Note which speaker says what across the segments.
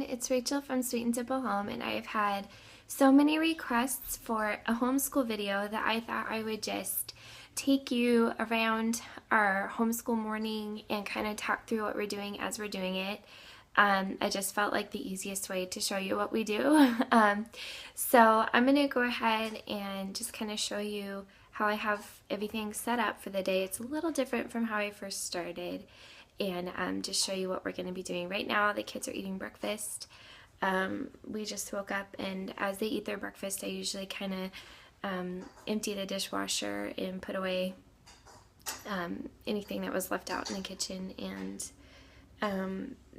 Speaker 1: everyone, it's Rachel from Sweet and Simple Home, and I've had so many requests for a homeschool video that I thought I would just take you around our homeschool morning and kind of talk through what we're doing as we're doing it. I just felt like the easiest way to show you what we do. So I'm going to go ahead and just kind of show you how I have everything set up for the day. It's a little different from how I first started, and just show you what we're going to be doing. Right now the kids are eating breakfast. We just woke up, and as they eat their breakfast I usually kind of empty the dishwasher and put away anything that was left out in the kitchen, and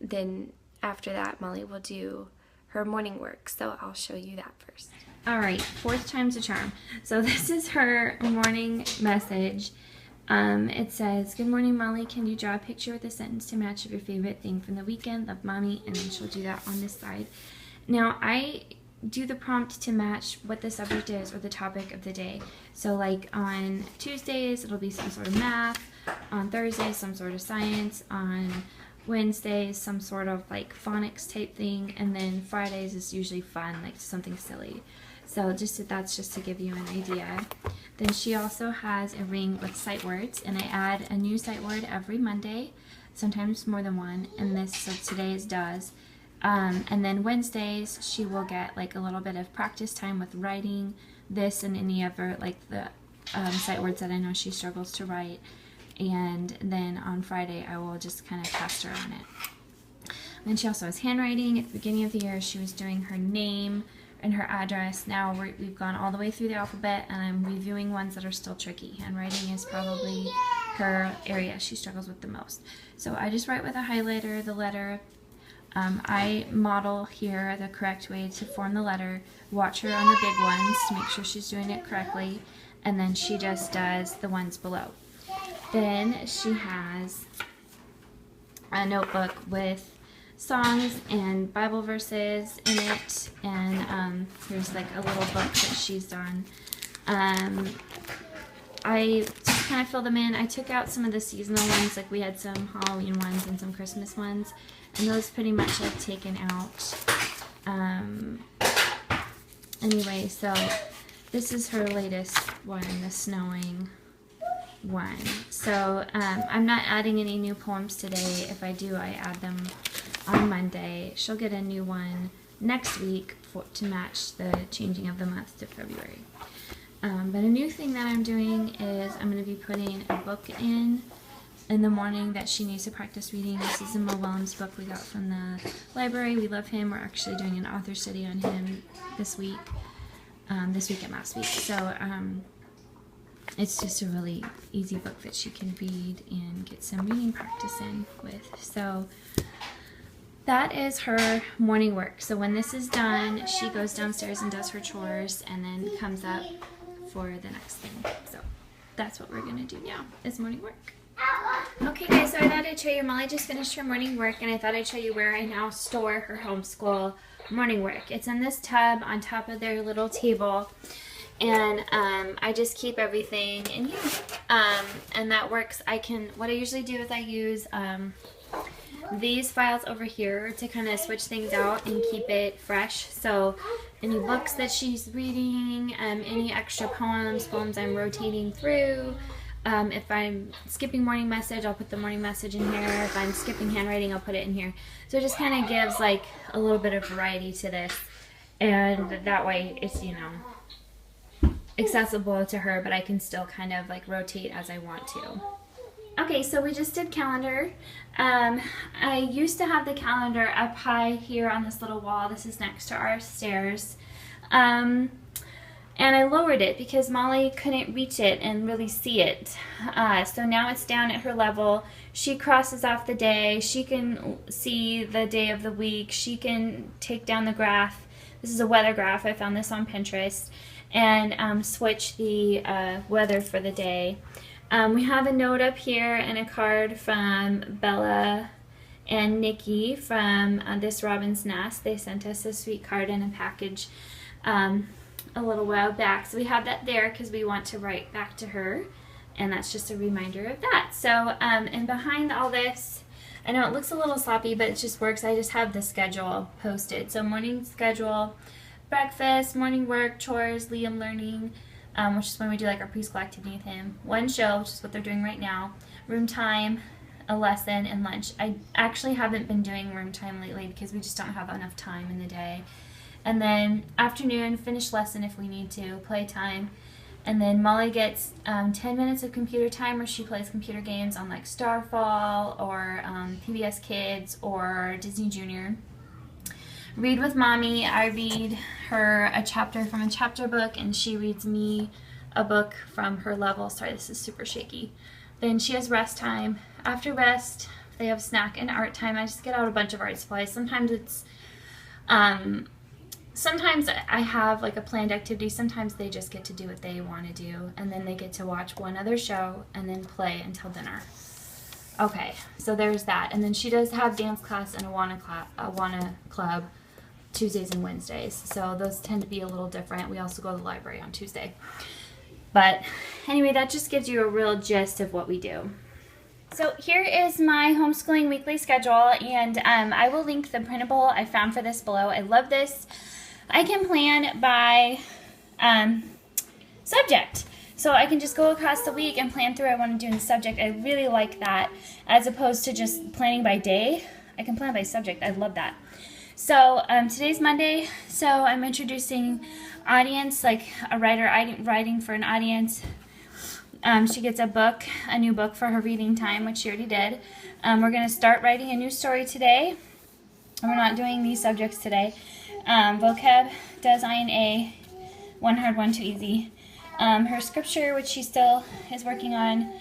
Speaker 1: then after that Molly will do her morning work, so I'll show you that first. Alright, fourth time's a charm. So this is her morning message. It says, "Good morning, Molly. Can you draw a picture with a sentence to match your favorite thing from the weekend? Love, Mommy." And then she'll do that on this side. Now, I do the prompt to match what the subject is or the topic of the day. So like on Tuesdays, it'll be some sort of math. On Thursdays, some sort of science. On Wednesdays, some sort of like phonics type thing. And then Fridays is usually fun, like something silly. So that's just to give you an idea. Then she also has a ring with sight words, and I add a new sight word every Monday, sometimes more than one, and so today is does. And then Wednesdays she will get like a little bit of practice time with writing this and any other like the sight words that I know she struggles to write. And then on Friday I will just kind of test her on it. And she also has handwriting. At the beginning of the year she was doing her name and her address. Now we've gone all the way through the alphabet, and I'm reviewing ones that are still tricky. Handwriting is probably her area she struggles with the most. So I just write with a highlighter the letter. I model here the correct way to form the letter, watch her on the big ones to make sure she's doing it correctly, and then she just does the ones below. Then she has a notebook with songs and Bible verses in it, and there's like a little book that she's done. I just kind of fill them in. I took out some of the seasonal ones, like we had some Halloween ones and some Christmas ones, and those pretty much I've taken out. Anyway, so this is her latest one, the snowing one. So I'm not adding any new poems today. If I do, I add them on Monday. She'll get a new one next week to match the changing of the month to February. But a new thing that I'm doing is I'm going to be putting a book in the morning that she needs to practice reading. This is a Mo Willems book we got from the library. We love him. We're actually doing an author study on him this week and last week. So it's just a really easy book that she can read and get some reading practice in with. So that is her morning work. So when this is done, she goes downstairs and does her chores and then comes up for the next thing. So that's what we're going to do now, is morning work. Okay guys, so I thought I'd show you, Molly just finished her morning work, and I thought I'd show you where I now store her homeschool morning work. It's in this tub on top of their little table, and I just keep everything in here, and that works. What I usually do is I use these files over here to kind of switch things out and keep it fresh. So any books that she's reading, any extra poems I'm rotating through. If I'm skipping morning message, I'll put the morning message in here. If I'm skipping handwriting, I'll put it in here. So it just kind of gives like a little bit of variety to this, and that way it's, you know, accessible to her, but I can still kind of like rotate as I want to. Okay, so we just did calendar. I used to have the calendar up high here on this little wall. This is next to our stairs. And I lowered it because Molly couldn't reach it and really see it. So now it's down at her level. She crosses off the day. She can see the day of the week. She can take down the graph. This is a weather graph. I found this on Pinterest. And switch the weather for the day. We have a note up here and a card from Bella and Nikki from This Robin's Nest. They sent us a sweet card and a package a little while back. So we have that there because we want to write back to her, and that's just a reminder of that. So and behind all this I know it looks a little sloppy, but it just works. I just have the schedule posted. So morning schedule, breakfast, morning work, chores, Liam learning, which is when we do like our preschool activity with him. One show, which is what they're doing right now. Room time, a lesson, and lunch. I actually haven't been doing room time lately because we just don't have enough time in the day. And then afternoon, finish lesson if we need to, playtime. And then Molly gets 10 minutes of computer time where she plays computer games on like Starfall or PBS Kids or Disney Junior. Read with Mommy. I read her a chapter from a chapter book and she reads me a book from her level. Sorry, this is super shaky. Then she has rest time. After rest, they have snack and art time. I just get out a bunch of art supplies. Sometimes it's sometimes I have like a planned activity. Sometimes they just get to do what they want to do, and then they get to watch one other show and then play until dinner. Okay, so there's that. And then she does have dance class and Awana club Tuesdays and Wednesdays. So those tend to be a little different. We also go to the library on Tuesday. But anyway, that just gives you a real gist of what we do. So here is my homeschooling weekly schedule, and I will link the printable I found for this below. I love this. I can plan by subject. So I can just go across the week and plan through what I want to do in the subject. I really like that as opposed to just planning by day. I can plan by subject. I love that. So today's Monday, so I'm introducing audience, like a writer writing for an audience. She gets a new book for her reading time, which she already did. We're going to start writing a new story today. We're not doing these subjects today. Vocab does I&A, one hard, one too easy. Her scripture, which she still is working on.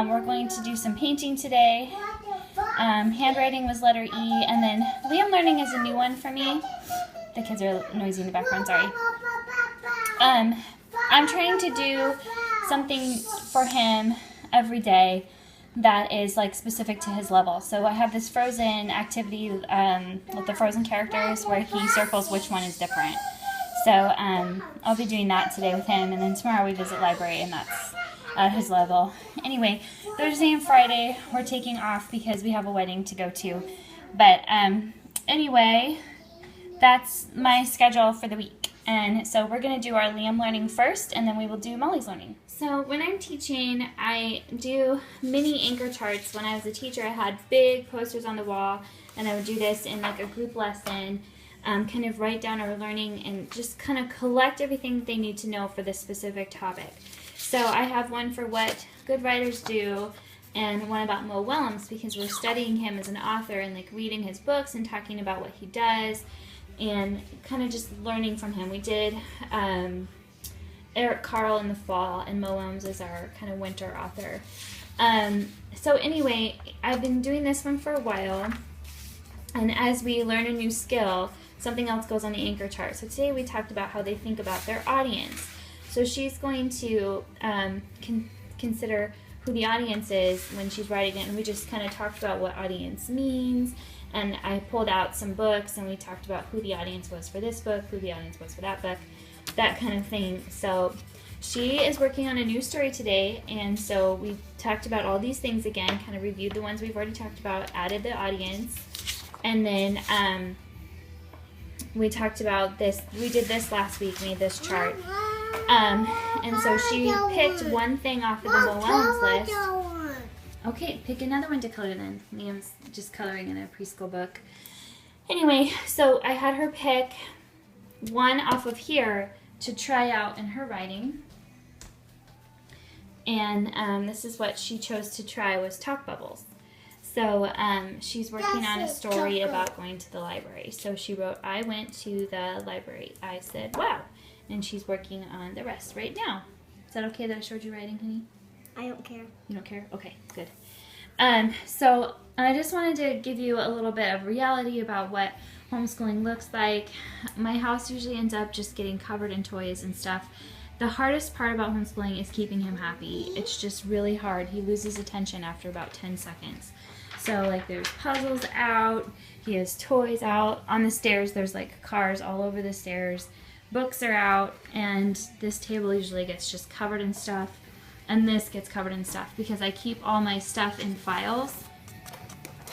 Speaker 1: We're going to do some painting today. Handwriting was letter E, and then Liam learning is a new one for me. The kids are noisy in the background, sorry. I'm trying to do something for him every day that is like specific to his level. So I have this Frozen activity with the Frozen characters where he circles which one is different. So I'll be doing that today with him, and then tomorrow we visit library, and that's at his level. Anyway, Thursday and Friday we're taking off because we have a wedding to go to. But anyway, that's my schedule for the week. And so we're going to do our Liam learning first, and then we will do Molly's learning. So when I'm teaching, I do mini anchor charts. When I was a teacher, I had big posters on the wall, and I would do this in like a group lesson, kind of write down our learning and just kind of collect everything they need to know for this specific topic. So I have one for what good writers do, and one about Mo Willems, because we're studying him as an author and like reading his books and talking about what he does and kind of just learning from him. We did Eric Carle in the fall, and Mo Willems is our kind of winter author. So anyway, I've been doing this one for a while, and as we learn a new skill, something else goes on the anchor chart. So today we talked about how they think about their audience. So she's going to consider who the audience is when she's writing it, and we just kind of talked about what audience means, and I pulled out some books, and we talked about who the audience was for this book, who the audience was for that book, that kind of thing. So she is working on a new story today, and so we talked about all these things again, kind of reviewed the ones we've already talked about, added the audience, and then we talked about this. We did this last week, made this chart. And so she picked one thing off of the Mo Willems list. Okay, pick another one to color then. Liam's just coloring in a preschool book. Anyway, so I had her pick one off of here to try out in her writing. And this is what she chose to try, was talk bubbles. So she's working on a story about going to the library. So she wrote, I went to the library. I said, wow. And she's working on the rest right now. Is that okay that I showed you writing, honey?
Speaker 2: I don't care.
Speaker 1: You don't care? Okay, good. So I just wanted to give you a little bit of reality about what homeschooling looks like. My house usually ends up just getting covered in toys and stuff. The hardest part about homeschooling is keeping him happy. It's just really hard. He loses attention after about 10 seconds. So like there's puzzles out, he has toys out. On the stairs there's like cars all over the stairs. Books are out, and this table usually gets just covered in stuff, and this gets covered in stuff because I keep all my stuff in files.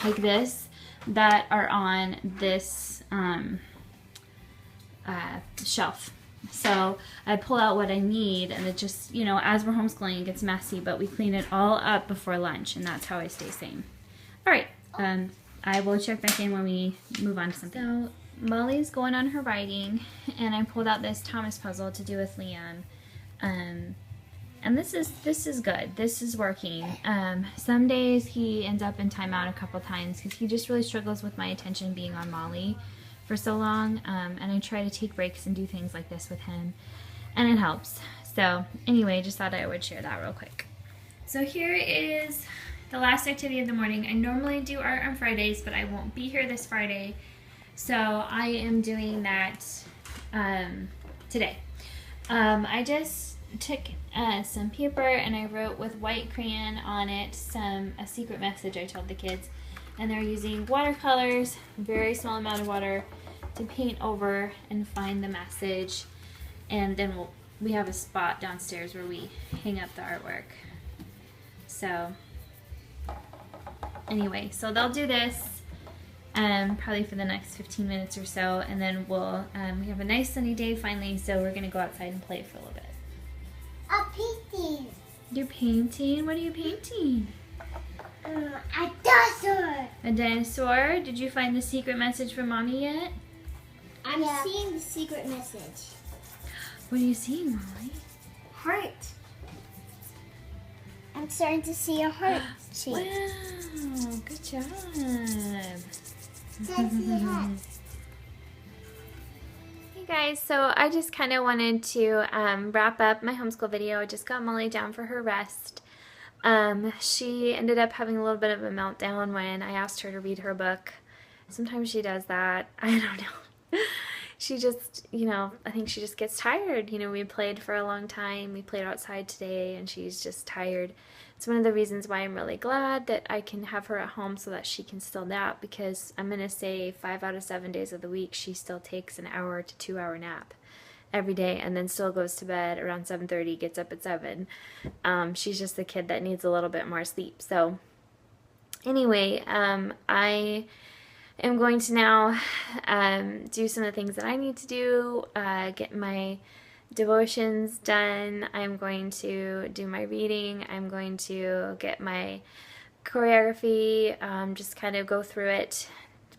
Speaker 1: like this that are on this shelf. So I pull out what I need, and it just, you know, as we're homeschooling, it gets messy, but we clean it all up before lunch, and that's how I stay sane. All right, I will check back in when we move on to something. So Molly's going on her writing, and I pulled out this Thomas puzzle to do with Liam. And this is good. This is working. Some days he ends up in timeout a couple times because he just really struggles with my attention being on Molly for so long. And I try to take breaks and do things like this with him, and it helps. So anyway, just thought I would share that real quick. So here is the last activity of the morning. I normally do art on Fridays, but I won't be here this Friday. So I am doing that today. I just took some paper and I wrote with white crayon on it a secret message I told the kids. And they're using watercolors, very small amount of water, to paint over and find the message. And then we have a spot downstairs where we hang up the artwork. So anyway, so they'll do this probably for the next 15 minutes or so, and then we'll we have a nice sunny day finally, so we're gonna go outside and play for a little bit.
Speaker 2: I'm painting.
Speaker 1: You're painting? What are you painting?
Speaker 2: A dinosaur.
Speaker 1: A dinosaur? Did you find the secret message from Mommy yet?
Speaker 2: I'm seeing the secret message.
Speaker 1: What are you seeing, Molly?
Speaker 2: Heart. I'm starting to see a heart shape.
Speaker 1: Wow, good job. Hey guys, so I just kind of wanted to wrap up my homeschool video. I just got Molly down for her rest. She ended up having a little bit of a meltdown when I asked her to read her book. Sometimes she does that. I don't know. She just, you know, I think she just gets tired. You know, we played for a long time. We played outside today, and she's just tired. It's one of the reasons why I'm really glad that I can have her at home so that she can still nap, because I'm going to say 5 out of 7 days of the week she still takes an hour to 2 hour nap every day, and then still goes to bed around 7:30, gets up at 7. She's just a kid that needs a little bit more sleep. So anyway, I am going to now do some of the things that I need to do, get my devotions done. I'm going to do my reading. I'm going to get my choreography, just kind of go through it,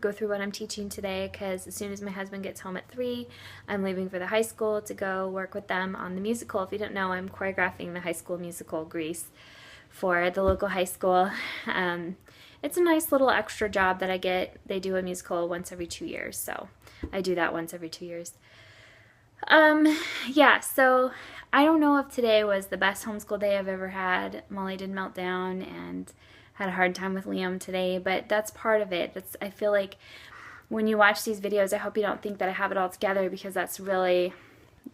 Speaker 1: go through what I'm teaching today, because as soon as my husband gets home at 3, I'm leaving for the high school to go work with them on the musical. If you don't know, I'm choreographing the high school musical Grease for the local high school. It's a nice little extra job that I get. They do a musical once every 2 years, so I do that once every 2 years. Yeah, so I don't know if today was the best homeschool day I've ever had. Molly did melt down and had a hard time with Liam today, but that's part of it. I feel like when you watch these videos, I hope you don't think that I have it all together, because that's really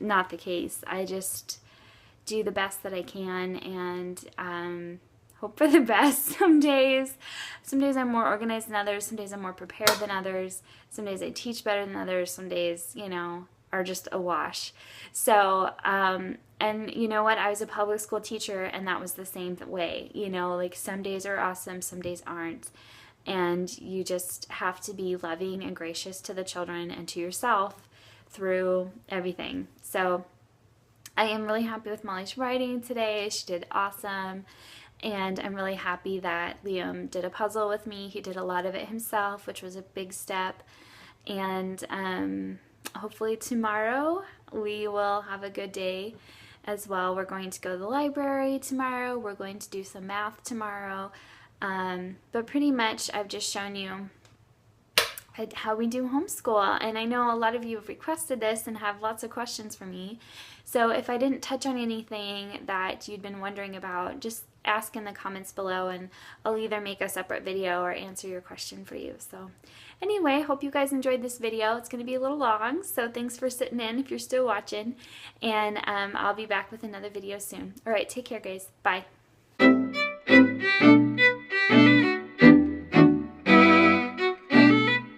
Speaker 1: not the case. I just do the best that I can, and hope for the best. Some days I'm more organized than others. Some days I'm more prepared than others. Some days I teach better than others. Some days, you know, are just a wash. So, and you know what? I was a public school teacher, and that was the same way. You know, like some days are awesome, some days aren't. And you just have to be loving and gracious to the children and to yourself through everything. So I am really happy with Molly's writing today. She did awesome. And I'm really happy that Liam did a puzzle with me. He did a lot of it himself, which was a big step. And hopefully tomorrow we will have a good day as well. We're going to go to the library tomorrow. We're going to do some math tomorrow. But pretty much I've just shown you how we do homeschool, and I know a lot of you have requested this and have lots of questions for me. So if I didn't touch on anything that you'd been wondering about, just ask in the comments below, and I'll either make a separate video or answer your question for you. So anyway, hope you guys enjoyed this video. It's going to be a little long, so thanks for sitting in if you're still watching, and I'll be back with another video soon. All right, take care guys. Bye.